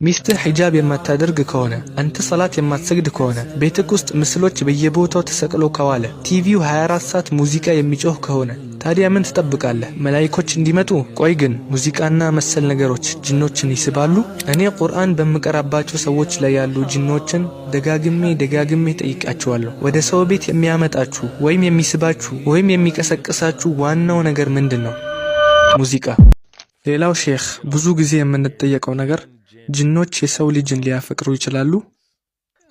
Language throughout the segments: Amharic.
ሚስትህ ሒጃብ የማታደርግ ከሆነ አንተ ሰላት የማትሰግድ ከሆነ ቤትክ ውስጥ ምስሎች በየቦታው ተሰቅለው ከዋለ ቲቪው 24 ሰዓት ሙዚቃ የሚጮህ ከሆነ ታዲያ ምን ትጠብቃለህ? መላእክቶች እንዲመጡ? ቆይ ግን ሙዚቃና መሰል ነገሮች ጅኖችን ይስባሉ? እኔ ቁርአን በመቀራባቸው ሰዎች ላይ ያሉ ጅኖችን ደጋግሜ ጠይቃቸዋለሁ። ወደ ሰው ቤት የሚያመጣችሁ ወይም የሚስባችሁ ወይም የሚቀሰቅሳችሁ ዋናው ነገር ምንድነው? ሙዚቃ። ሌላው ሼክ ብዙ ጊዜ የምንጠየቀው ነገር ጅኖች የሰው ልጅን ሊያፈቅሩ ይችላሉ?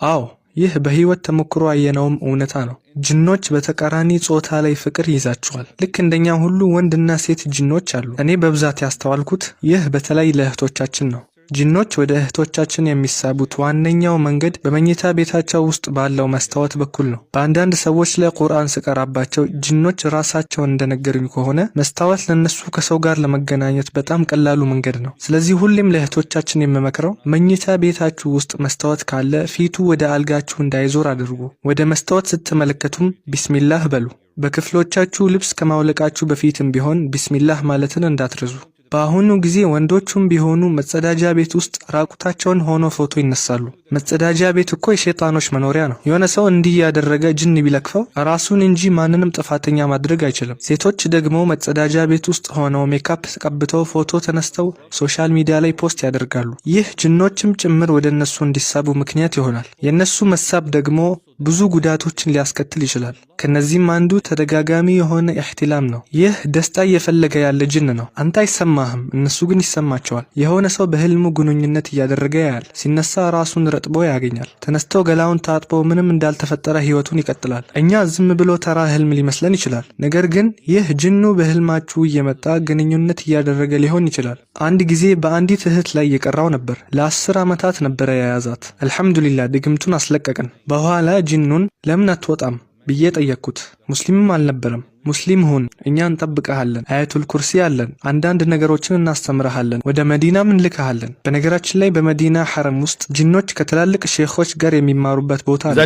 አዎ፣ ይህ በህይወት ተሞክሮ ያየነውም እውነታ ነው። ጅኖች በተቃራኒ ጾታ ላይ ፍቅር ይዛቸዋል። ልክ እንደኛ ሁሉ ወንድና ሴት ጅኖች አሉ። እኔ በብዛት ያስተዋልኩት ይህ በተለይ ለእህቶቻችን ነው። ጅኖች ወደ እህቶቻችን የሚሳቡት ዋነኛው መንገድ በመኝታ ቤታቸው ውስጥ ባለው መስታወት በኩል ነው። በአንዳንድ ሰዎች ላይ ቁርአን ስቀራባቸው ጅኖች ራሳቸው እንደነገሩኝ ከሆነ መስታወት ለነሱ ከሰው ጋር ለመገናኘት በጣም ቀላሉ መንገድ ነው። ስለዚህ ሁሌም ለእህቶቻችን የምመክረው መኝታ ቤታችሁ ውስጥ መስታወት ካለ ፊቱ ወደ አልጋችሁ እንዳይዞር አድርጉ። ወደ መስታወት ስትመለከቱም ቢስሚላህ በሉ። በክፍሎቻችሁ ልብስ ከማውለቃችሁ በፊትም ቢሆን ቢስሚላህ ማለትን እንዳትረሱ። በአሁኑ ጊዜ ወንዶቹም ቢሆኑ መጸዳጃ ቤት ውስጥ ራቁታቸውን ሆኖ ፎቶ ይነሳሉ። መጸዳጃ ቤት እኮ የሸይጣኖች መኖሪያ ነው። የሆነ ሰው እንዲህ ያደረገ ጅን ቢለክፈው ራሱን እንጂ ማንንም ጥፋተኛ ማድረግ አይችልም። ሴቶች ደግሞ መጸዳጃ ቤት ውስጥ ሆነው ሜካፕ ተቀብተው ፎቶ ተነስተው ሶሻል ሚዲያ ላይ ፖስት ያደርጋሉ። ይህ ጅኖችም ጭምር ወደ እነሱ እንዲሳቡ ምክንያት ይሆናል። የነሱ መሳብ ደግሞ ብዙ ጉዳቶችን ሊያስከትል ይችላል። ከነዚህም አንዱ ተደጋጋሚ የሆነ ኢህቲላም ነው። ይህ ደስታ እየፈለገ ያለ ጅን ነው። አንተ አይሰማህም፣ እነሱ ግን ይሰማቸዋል። የሆነ ሰው በህልሙ ግንኙነት እያደረገ ያያል። ሲነሳ ራሱን ረጥቦ ያገኛል። ተነስቶ ገላውን ታጥቦ ምንም እንዳልተፈጠረ ህይወቱን ይቀጥላል። እኛ ዝም ብሎ ተራ ህልም ሊመስለን ይችላል። ነገር ግን ይህ ጅኑ በህልማችሁ እየመጣ ግንኙነት እያደረገ ሊሆን ይችላል። አንድ ጊዜ በአንዲት እህት ላይ የቀራው ነበር። ለ10 ዓመታት ነበረ የያዛት። አልሐምዱሊላህ ድግምቱን አስለቀቅን። በኋላ ጅኑን ለምን አትወጣም ብዬ ጠየቅኩት። ሙስሊምም አልነበረም። ሙስሊም ሁን፣ እኛ እንጠብቀሃለን፣ አያቱል ኩርሲ አለን፣ አንዳንድ ነገሮችን እናስተምረሃለን፣ ወደ መዲናም እንልከሃለን። በነገራችን ላይ በመዲና ሐረም ውስጥ ጅኖች ከትላልቅ ሼኾች ጋር የሚማሩበት ቦታ ነው።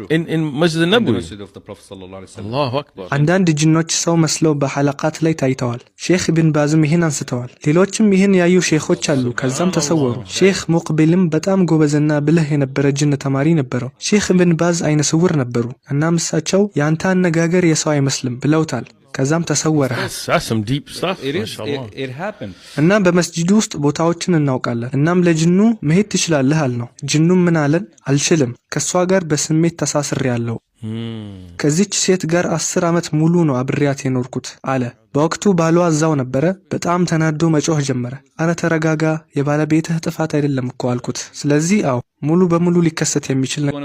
in Masjid al-Nabawi, Masjid of the Prophet sallallahu alaihi wasallam. Allahu akbar. አንዳንድ ጅኖች ሰው መስለው በሐለቃት ላይ ታይተዋል። ሼክ ኢብን ባዝም ይህን አንስተዋል። ሌሎችም ይህን ያዩ ሼኾች አሉ። ከዛም ተሰወሩ። ሼክ ሙቅቢልም በጣም ጎበዝና ብልህ የነበረ ጅን ተማሪ ነበረው። ሼክ ኢብን ባዝ አይነ ስውር ነበሩ። እናም እሳቸው ያንተ አነጋገር የሰው አይመስልም ብለውታል። ከዛም ተሰወረ። እና በመስጂዱ ውስጥ ቦታዎችን እናውቃለን። እናም ለጅኑ መሄድ ትችላለህ አልነው። ጅኑም ምን አለን? አልችልም፣ ከሷ ጋር በስሜት ተሳስሬያለሁ። ከዚች ሴት ጋር 10 ዓመት ሙሉ ነው አብሬያት የኖርኩት አለ። በወቅቱ ባሏ እዛው ነበረ። በጣም ተናዶ መጮህ ጀመረ። አረ ተረጋጋ፣ የባለቤትህ ጥፋት አይደለም እኮ አልኩት። ስለዚህ አዎ ሙሉ በሙሉ ሊከሰት የሚችል ነው።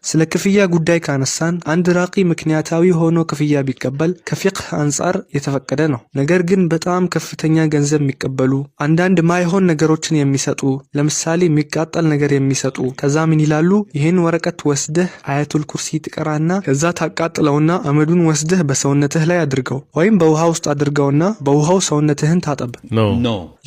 ስለ ክፍያ ጉዳይ ካነሳን አንድ ራቂ ምክንያታዊ ሆኖ ክፍያ ቢቀበል ከፊቅህ አንጻር የተፈቀደ ነው። ነገር ግን በጣም ከፍተኛ ገንዘብ የሚቀበሉ አንዳንድ ማይሆን ነገሮችን የሚሰጡ ለምሳሌ የሚቃጠል ነገር የሚሰጡ ከዛ ምን ይላሉ? ይህን ወረቀት ወስደህ አያቱል ኩርሲ ትቀራና ከዛ ታቃጥለውና አመዱን ወስደህ በሰውነትህ ላይ አድርገው ወይም በውሃ ውስጥ አድርገውና በውሃው ሰውነትህን ታጠብ።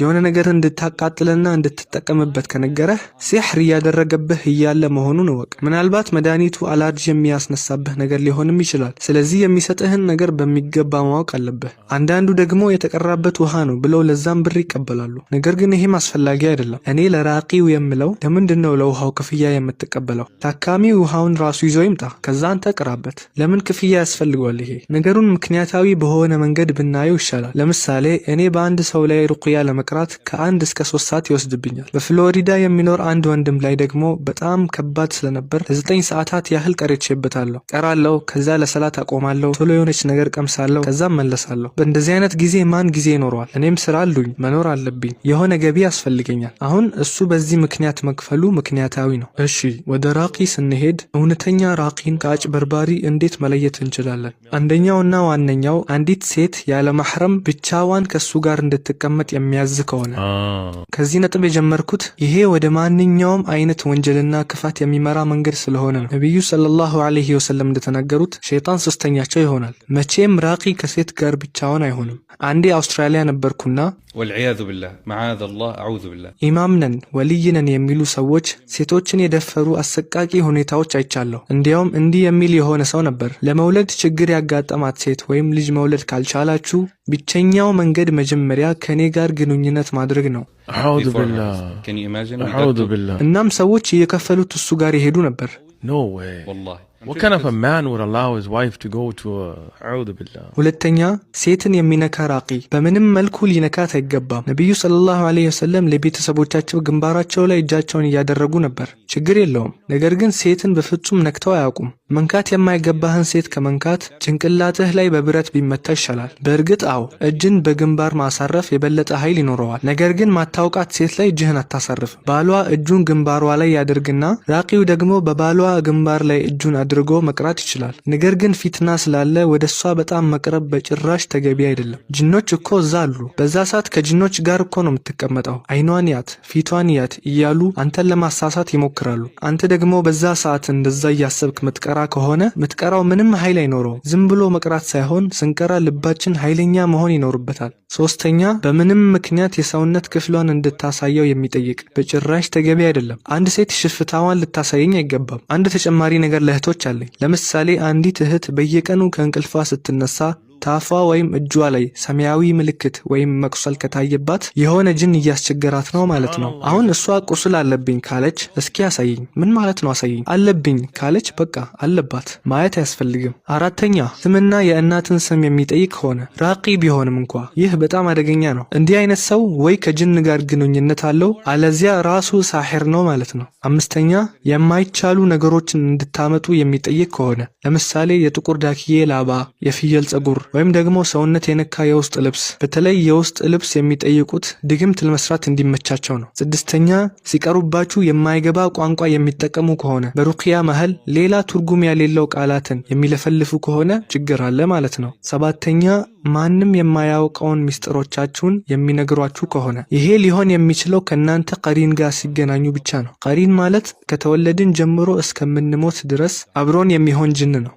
የሆነ ነገር እንድታቃጥልና እንድትጠቀምበት ከነገረህ ሲሕር እያደረገብህ እያለ መሆኑን እወቅ። ምናልባት መድኃኒቱ አላርጂ የሚያስነሳብህ ነገር ሊሆንም ይችላል። ስለዚህ የሚሰጥህን ነገር በሚገባ ማወቅ አለብህ። አንዳንዱ ደግሞ የተቀራበት ውሃ ነው ብለው ለዛም ብር ይቀበላሉ። ነገር ግን ይሄም አስፈላጊ አይደለም። እኔ ለራቂው የምለው ለምንድነው ለውሃው ክፍያ የምትቀበለው? ታካሚ ውሃውን ራሱ ይዞ ይምጣ፣ ከዛ አንተ ቅራበት። ለምን ክፍያ ያስፈልገዋል? ይሄ ነገሩን ምክንያታዊ በሆነ መንገድ ብናየው ይሻላል። ለምሳሌ እኔ በአንድ ሰው ላይ ሩቅያ ለመቅራት ከ1 እስከ 3 ሰዓት ይወስድብኛል። በፍሎሪዳ የሚኖር አንድ ወንድም ላይ ደግሞ በጣም ከባድ ስለነበር ለ9 ሰዓታት ያህል ቀርቼበታለሁ። ቀራለሁ፣ ከዛ ለሰላት አቆማለሁ፣ ቶሎ የሆነች ነገር ቀምሳለሁ፣ ከዛም መለሳለሁ። በእንደዚህ አይነት ጊዜ ማን ጊዜ ይኖረዋል? እኔም ስራ አሉኝ፣ መኖር አለብኝ፣ የሆነ ገቢ ያስፈልገኛል። አሁን እሱ በዚህ ምክንያት መክፈሉ ምክንያታዊ ነው። እሺ ወደ ራቂ ስንሄድ እውነተኛ ራቂን ከአጭበርባሪ እንዴት መለየት እንችላለን? አንደኛውና ዋነኛው አንዲት ሴት ያለ ማህረም ብቻዋን ከሱ ጋር እንድትቀመጥ የሚያዝ ከሆነ። ከዚህ ነጥብ የጀመርኩት ይሄ ወደ ማንኛውም አይነት ወንጀልና ክፋት የሚመራ መንገድ ስለሆነ ነው። ነብዩ ሰለላሁ ዐለይሂ ወሰለም እንደተናገሩት ሸይጣን ሶስተኛቸው ይሆናል። መቼም ራቂ ከሴት ጋር ብቻውን አይሆንም። አንዴ አውስትራሊያ ነበርኩና ወልዒያዙ ቢላህ መዓዘ አላህ አዑዙ ቢላህ ኢማም ነን ወልይ ነን የሚሉ ሰዎች ሴቶችን የደፈሩ አሰቃቂ ሁኔታዎች አይቻለሁ። እንዲያውም እንዲህ የሚል የሆነ ሰው ነበር፣ ለመውለድ ችግር ያጋጠማት ሴት ወይም ልጅ መውለድ ካልቻላችሁ ብቸኛው መንገድ መጀመሪያ ከኔ ጋር ግንኙነት ማድረግ ነው። أعوذ بالله. أعوذ بالله. እናም ሰዎች እየከፈሉት እሱ ጋር ይሄዱ ነበር። No way. What kind of a man would allow his wife to go to a أعوذ بالله? ሁለተኛ ሴትን የሚነካ ራቂ በምንም መልኩ ሊነካት አይገባም። ነብዩ ሰለላሁ ዐለይሂ ወሰለም ለቤተሰቦቻቸው ግንባራቸው ላይ እጃቸውን እያደረጉ ነበር። ችግር የለውም። ነገር ግን ሴትን በፍጹም ነክተው አያውቁም። መንካት የማይገባህን ሴት ከመንካት ጭንቅላትህ ላይ በብረት ቢመታ ይሻላል። በእርግጥ አዎ እጅን በግንባር ማሳረፍ የበለጠ ኃይል ይኖረዋል። ነገር ግን ማታውቃት ሴት ላይ እጅህን አታሳርፍ። ባሏ እጁን ግንባሯ ላይ ያደርግና ራቂው ደግሞ በባሏ ግንባር ላይ እጁን አድርጎ መቅራት ይችላል። ነገር ግን ፊትና ስላለ ወደሷ በጣም መቅረብ በጭራሽ ተገቢ አይደለም። ጅኖች እኮ እዛ አሉ። በዛ ሰዓት ከጅኖች ጋር እኮ ነው የምትቀመጠው። አይኗን ያት ፊቷን ያት እያሉ አንተን ለማሳሳት ይሞክራሉ። አንተ ደግሞ በዛ ሰዓት እንደዛ እያሰብክ ምትቀራ ከሆነ ምትቀራው ምንም ኃይል አይኖረው። ዝም ብሎ መቅራት ሳይሆን ስንቀራ ልባችን ኃይለኛ መሆን ይኖርበታል። ሶስተኛ በምንም ምክንያት የሰውነት ክፍሏን እንድታሳየው የሚጠይቅ በጭራሽ ተገቢ አይደለም። አንድ ሴት ሽፍታዋን ልታሳየኝ አይገባም። አንድ ተጨማሪ ነገር ለእህቶች አለኝ። ለምሳሌ አንዲት እህት በየቀኑ ከእንቅልፏ ስትነሳ ታፏ ወይም እጇ ላይ ሰማያዊ ምልክት ወይም መቁሰል ከታየባት የሆነ ጅን እያስቸገራት ነው ማለት ነው። አሁን እሷ ቁስል አለብኝ ካለች እስኪ አሳየኝ። ምን ማለት ነው አሳየኝ? አለብኝ ካለች በቃ አለባት፣ ማየት አያስፈልግም። አራተኛ ስምና የእናትን ስም የሚጠይቅ ሆነ ራቂ ቢሆንም እንኳ ይህ በጣም አደገኛ ነው። እንዲህ አይነት ሰው ወይ ከጅን ጋር ግንኙነት አለው አለዚያ ራሱ ሳሒር ነው ማለት ነው። አምስተኛ የማይቻሉ ነገሮችን እንድታመጡ የሚጠይቅ ከሆነ ለምሳሌ የጥቁር ዳክዬ ላባ፣ የፍየል ጸጉር ወይም ደግሞ ሰውነት የነካ የውስጥ ልብስ። በተለይ የውስጥ ልብስ የሚጠይቁት ድግምት ለመስራት እንዲመቻቸው ነው። ስድስተኛ ሲቀሩባችሁ የማይገባ ቋንቋ የሚጠቀሙ ከሆነ በሩቅያ መሃል ሌላ ትርጉም የሌለው ቃላትን የሚለፈልፉ ከሆነ ችግር አለ ማለት ነው። ሰባተኛ ማንም የማያውቀውን ሚስጥሮቻችሁን የሚነግሯችሁ ከሆነ ይሄ ሊሆን የሚችለው ከናንተ ቀሪን ጋር ሲገናኙ ብቻ ነው። ቀሪን ማለት ከተወለድን ጀምሮ እስከምንሞት ድረስ አብሮን የሚሆን ጅን ነው።